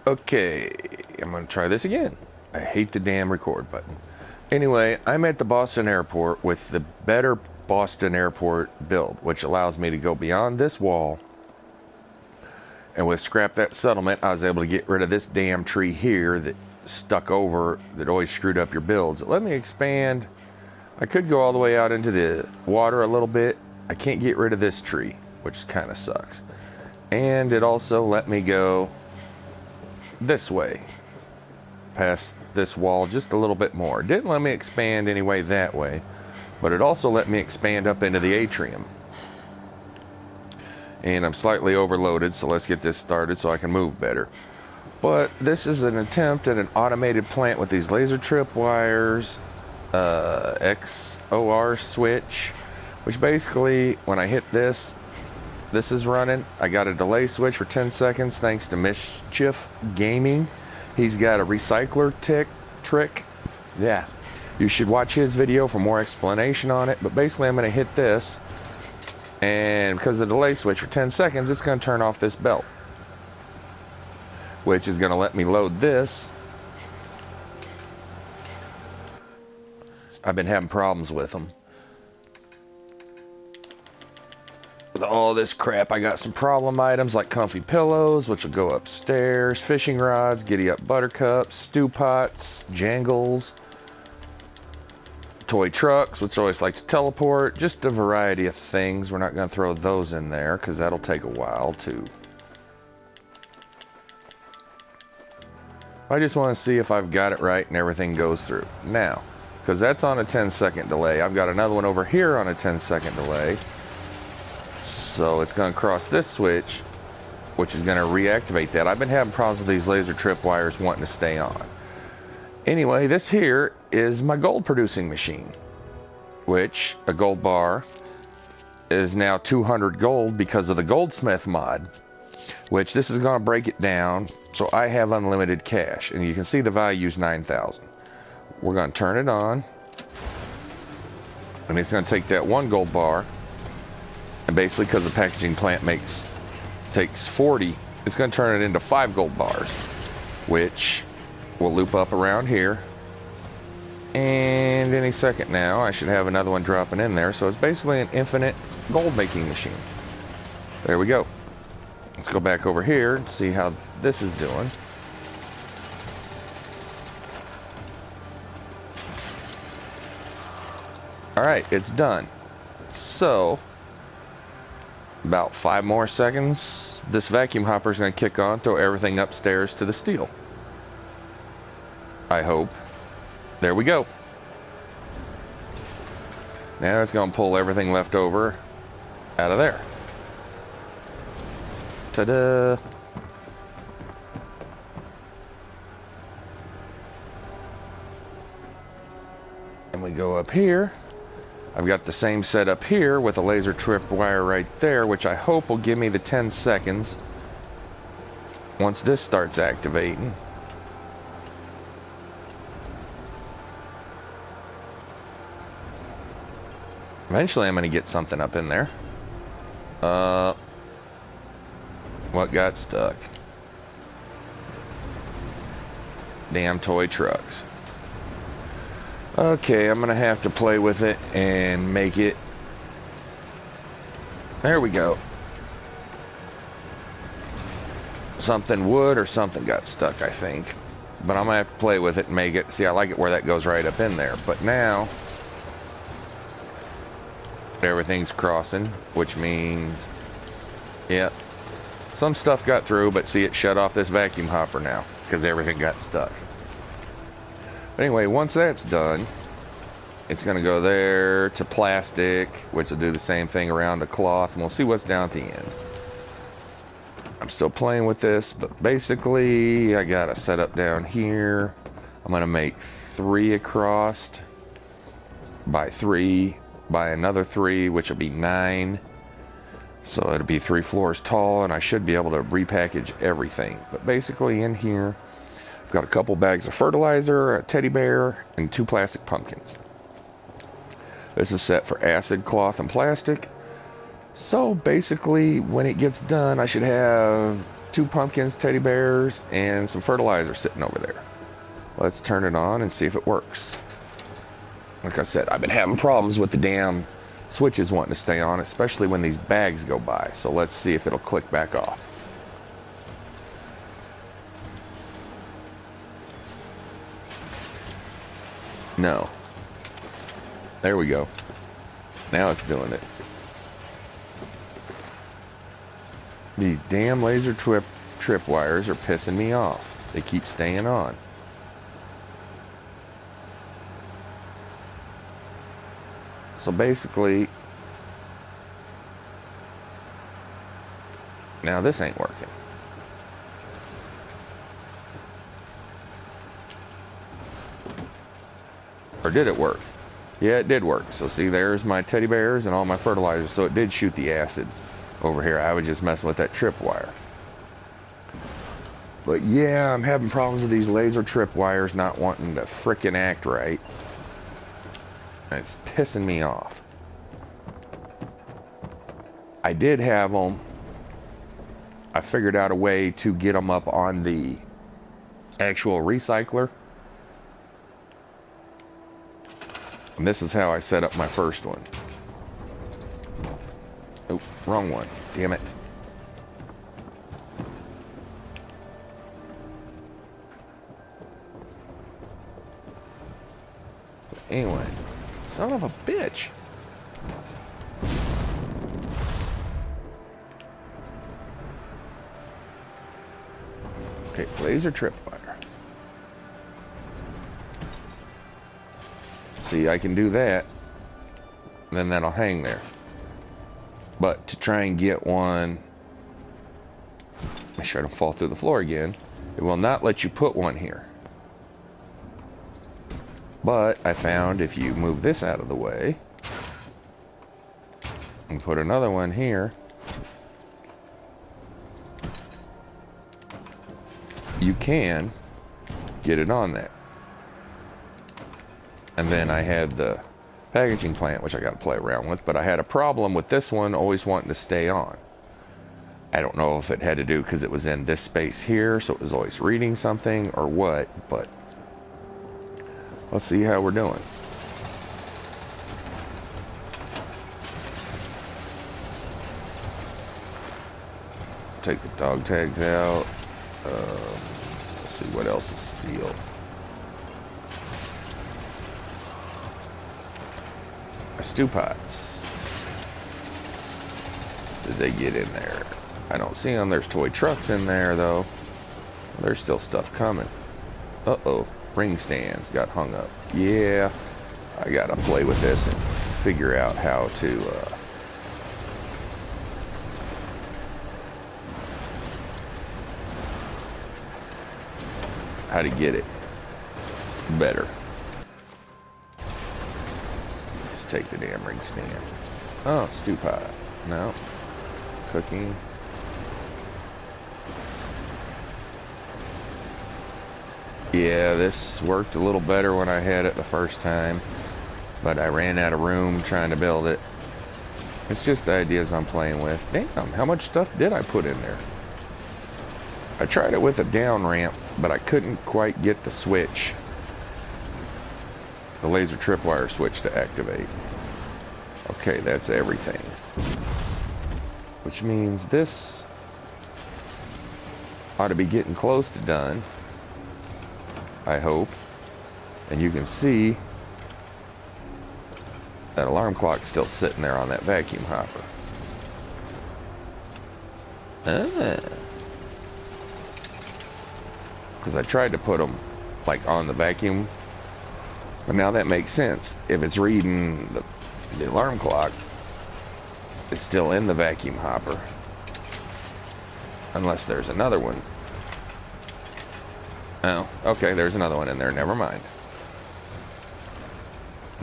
Okay, I'm gonna try this again. I hate the damn record button. Anyway, I'm at the Boston airport with the better Boston airport build, which allows me to go beyond this wall. And with Scrap That Settlement, I was able to get rid of this damn tree here that stuck over, that always screwed up your builds. Let me expand. I could go all the way out into the water a little bit. I can't get rid of this tree, which kind of sucks. And it also let me go this way, past this wall just a little bit more. It didn't let me expand anyway that way, but it also let me expand up into the atrium. And I'm slightly overloaded, so let's get this started so I can move better. But this is an attempt at an automated plant with these laser tripwires, XOR switch, which basically when I hit this is running. I got a delay switch for 10 seconds thanks to Mischuff Gaming. He's got a recycler trick. Yeah, you should watch his video for more explanation on it. But basically I'm going to hit this, and because of the delay switch for 10 seconds, it's going to turn off this belt, which is going to let me load this. I've been having problems with them. With all this crap, I got some problem items like comfy pillows, which will go upstairs, fishing rods, giddy up buttercups, stew pots, jangles, toy trucks, which always like to teleport, just a variety of things. We're not going to throw those in there because that'll take a while too. I just want to see if I've got it right and everything goes through. Now, because that's on a 10-second delay, I've got another one over here on a 10-second delay. So it's going to cross this switch, which is going to reactivate that. I've been having problems with these laser tripwires wanting to stay on. Anyway, this here is my gold producing machine, which a gold bar is now 200 gold because of the Goldsmith mod, which this is going to break it down. So I have unlimited cash, and you can see the value is 9,000. We're going to turn it on, and it's going to take that one gold bar. And basically, because the packaging plant takes 40, it's going to turn it into 5 gold bars, which will loop up around here. And any second now, I should have another one dropping in there. So it's basically an infinite gold making machine. There we go. Let's go back over here and see how this is doing. All right, it's done. So about 5 more seconds, this vacuum hopper is going to kick on, throw everything upstairs to the steel. I hope. There we go. Now it's going to pull everything left over out of there. Ta-da! And we go up here. I've got the same setup here with a laser tripwire right there, which I hope will give me the 10 seconds once this starts activating. Eventually I'm going to get something up in there. What got stuck? Damn toy trucks. Okay, I'm gonna have to play with it and make it. There we go. Something wood or something got stuck, I think. But I'm gonna have to play with it and make it. See, I like it where that goes right up in there. But now everything's crossing, which means, yep, some stuff got through, but see, it shut off this vacuum hopper now because everything got stuck. But anyway, once that's done, it's going to go there to plastic, which will do the same thing around the cloth, and we'll see what's down at the end. I'm still playing with this, but basically, I got a setup down here. I'm going to make 3 across by 3 by another 3, which will be 9. So it'll be 3 floors tall, and I should be able to repackage everything. But basically in here, I've got a couple bags of fertilizer, a teddy bear, and 2 plastic pumpkins. This is set for acid, cloth, and plastic. So basically, when it gets done, I should have 2 pumpkins, teddy bears, and some fertilizer sitting over there. Let's turn it on and see if it works. Like I said, I've been having problems with the damn switches wanting to stay on, especially when these bags go by. So let's see if it'll click back off. No. There we go. Now it's doing it. These damn laser tripwires are pissing me off. They keep staying on. So basically, now this ain't working. Or did it work? Yeah, it did work. So see, there's my teddy bears and all my fertilizer. So it did shoot the acid over here. I was just messing with that tripwire. But yeah, I'm having problems with these laser tripwires not wanting to frickin' act right. And it's pissing me off. I did have them. I figured out a way to get them up on the actual recycler. And this is how I set up my first one. Oh, wrong one. Damn it. But anyway, son of a bitch. Okay, laser tripwire. See, I can do that, and then that'll hang there. But to try and get one, make sure I don't fall through the floor again, it will not let you put one here. But I found if you move this out of the way and put another one here, you can get it on there. And then I had the packaging plant, which I got to play around with, but I had a problem with this one always wanting to stay on. I don't know if it had to do because it was in this space here, so it was always reading something or what, but let's see how we're doing. Take the dog tags out. Let's see what else is steel. Stew pots. Did they get in there? I don't see them. There's toy trucks in there though. There's still stuff coming. Uh-oh. Ring stands got hung up. Yeah. I gotta play with this and figure out how to get it better. Take the damn ring stand. Oh, stew pot. No. Cooking. Yeah, this worked a little better when I had it the first time, but I ran out of room trying to build it. It's just ideas I'm playing with. Damn, how much stuff did I put in there? I tried it with a down ramp, but I couldn't quite get the switch. The laser tripwire switch to activate. Okay, that's everything. Which means this ought to be getting close to done. I hope. And you can see that alarm clock's still sitting there on that vacuum hopper. Because I tried to put them like on the vacuum. But now that makes sense. If it's reading the alarm clock, it's still in the vacuum hopper. Unless there's another one. Oh, okay, there's another one in there. Never mind.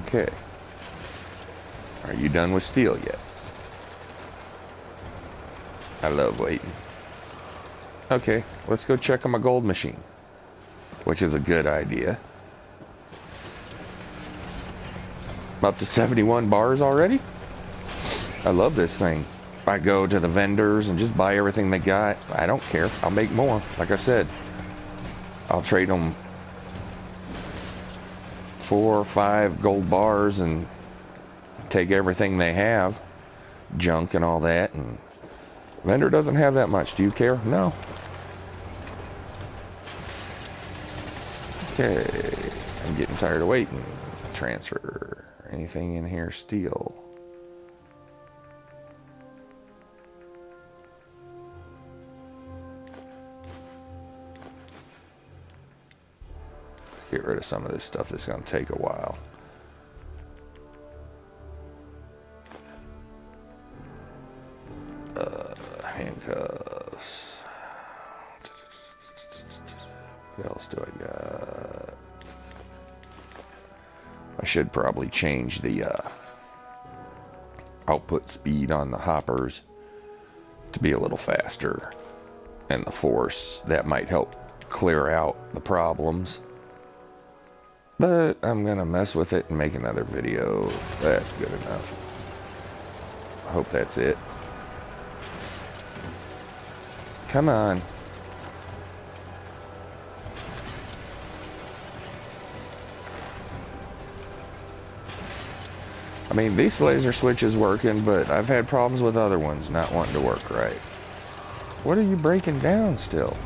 Okay. Are you done with steel yet? I love waiting. Okay, let's go check on my gold machine. Which is a good idea. Up to 71 bars already? I love this thing. I go to the vendors and just buy everything they got. I don't care. I'll make more. Like I said, I'll trade them 4 or 5 gold bars and take everything they have, junk and all that, and vendor doesn't have that much. Do you care? No. Okay, I'm getting tired of waiting. Transfer. Anything in here? Steel. Get rid of some of this stuff that's going to take a while. Handcuffs. What else do I got? I should probably change the output speed on the hoppers to be a little faster, and the force. That might help clear out the problems. But I'm gonna mess with it and make another video. That's good enough. I hope that's it. Come on. I mean, this laser switch is working, but I've had problems with other ones not wanting to work right. What are you breaking down still?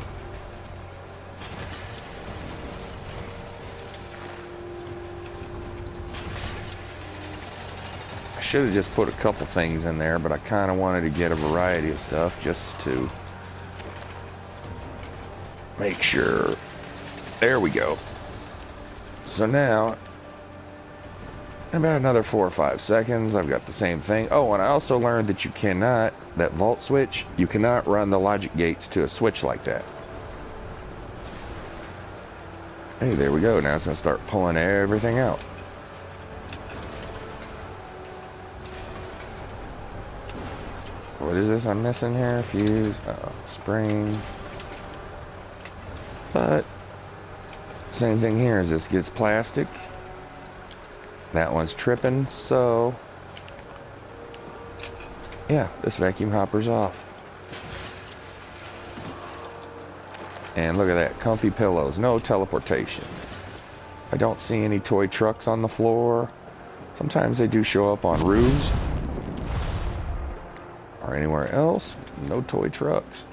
I should have just put a couple things in there, but I kind of wanted to get a variety of stuff just to make sure. There we go. So now, in about another 4 or 5 seconds, I've got the same thing. Oh, and I also learned that you cannot, that vault switch, you cannot run the logic gates to a switch like that. Hey, there we go. Now it's going to start pulling everything out. What is this I'm missing here? Fuse, spring. But, same thing here as this gets plastic. That one's tripping, so yeah, this vacuum hopper's off. And look at that, comfy pillows, no teleportation. I don't see any toy trucks on the floor. Sometimes they do show up on roofs or anywhere else. No toy trucks.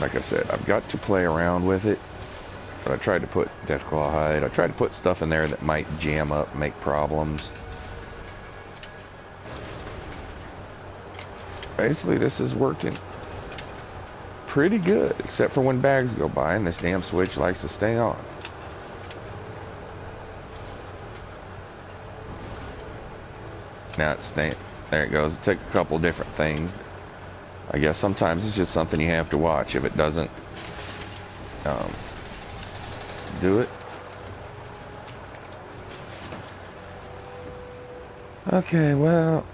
Like I said, I've got to play around with it. But I tried to put Deathclaw hide. I tried to put stuff in there that might jam up, make problems. Basically, this is working pretty good, except for when bags go by and this damn switch likes to stay on. Now it's staying. There it goes. It took a couple different things. I guess sometimes it's just something you have to watch. If it doesn't do it. Okay, well,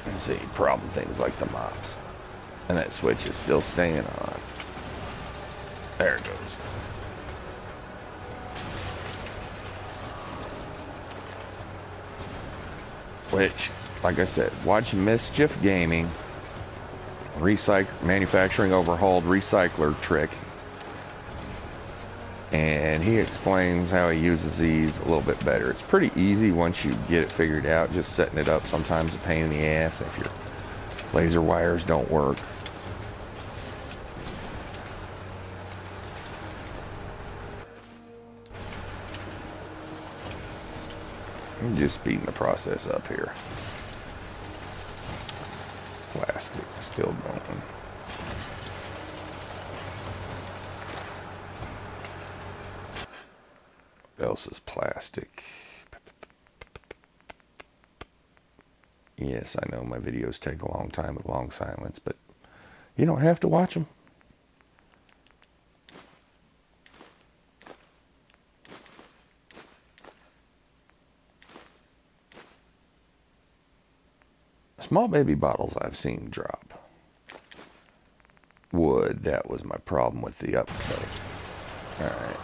let's see, problem things like the mops. And that switch is still staying on. There it goes. Which, like I said, watch Mischuff Gaming, Manufacturing Overhauled Recycler trick, and he explains how he uses these a little bit better. It's pretty easy once you get it figured out. Just setting it up sometimes a pain in the ass if your laser wires don't work. I'm just speeding the process up here. Plastic still going. What else is plastic? Yes, I know my videos take a long time with long silence, but you don't have to watch them. Small baby bottles I've seen drop. wood. That was my problem with the upcut. Alright.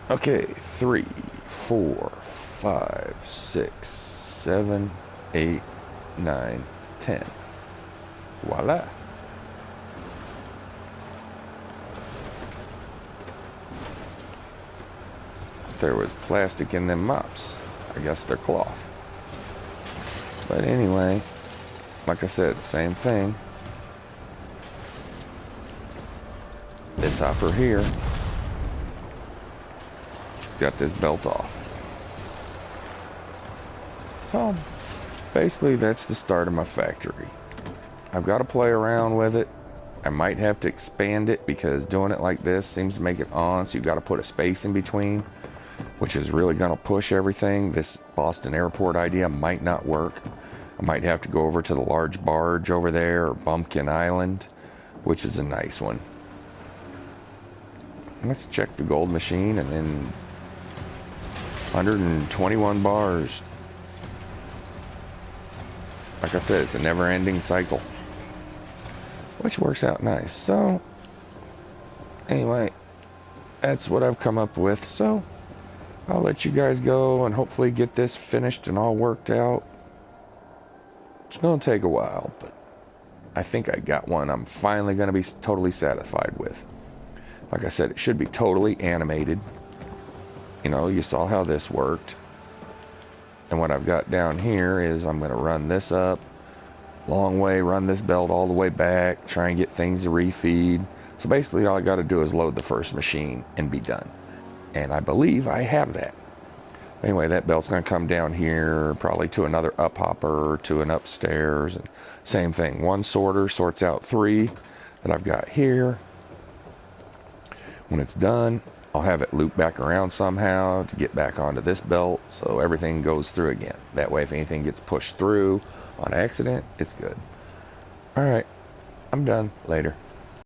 Okay, 3, 4, 5, 6, 7, 8, 9, 10. Voila. There was plastic in them mops. I guess they're cloth. But anyway, like I said, same thing. This hopper here, it's got this belt off. So basically that's the start of my factory. I've got to play around with it. I might have to expand it because doing it like this seems to make it on, so you've got to put a space in between, which is really going to push everything. This Boston Airport idea might not work. I might have to go over to the large barge over there, or Bumpkin Island, which is a nice one. Let's check the gold machine, and then 121 bars. Like I said, it's a never-ending cycle, which works out nice. So anyway, that's what I've come up with. So I'll let you guys go and hopefully get this finished and all worked out. It's going to take a while, but I think I got one I'm finally going to be totally satisfied with. Like I said, it should be totally animated. You know, you saw how this worked. And what I've got down here is I'm going to run this up long way, run this belt all the way back, try and get things to refeed. So basically all I got to do is load the first machine and be done. And I believe I have that. Anyway, that belt's going to come down here, probably to another up hopper, to an upstairs. And same thing, one sorter sorts out 3 that I've got here. When it's done, I'll have it loop back around somehow to get back onto this belt so everything goes through again. That way if anything gets pushed through on accident, it's good. Alright, I'm done. Later.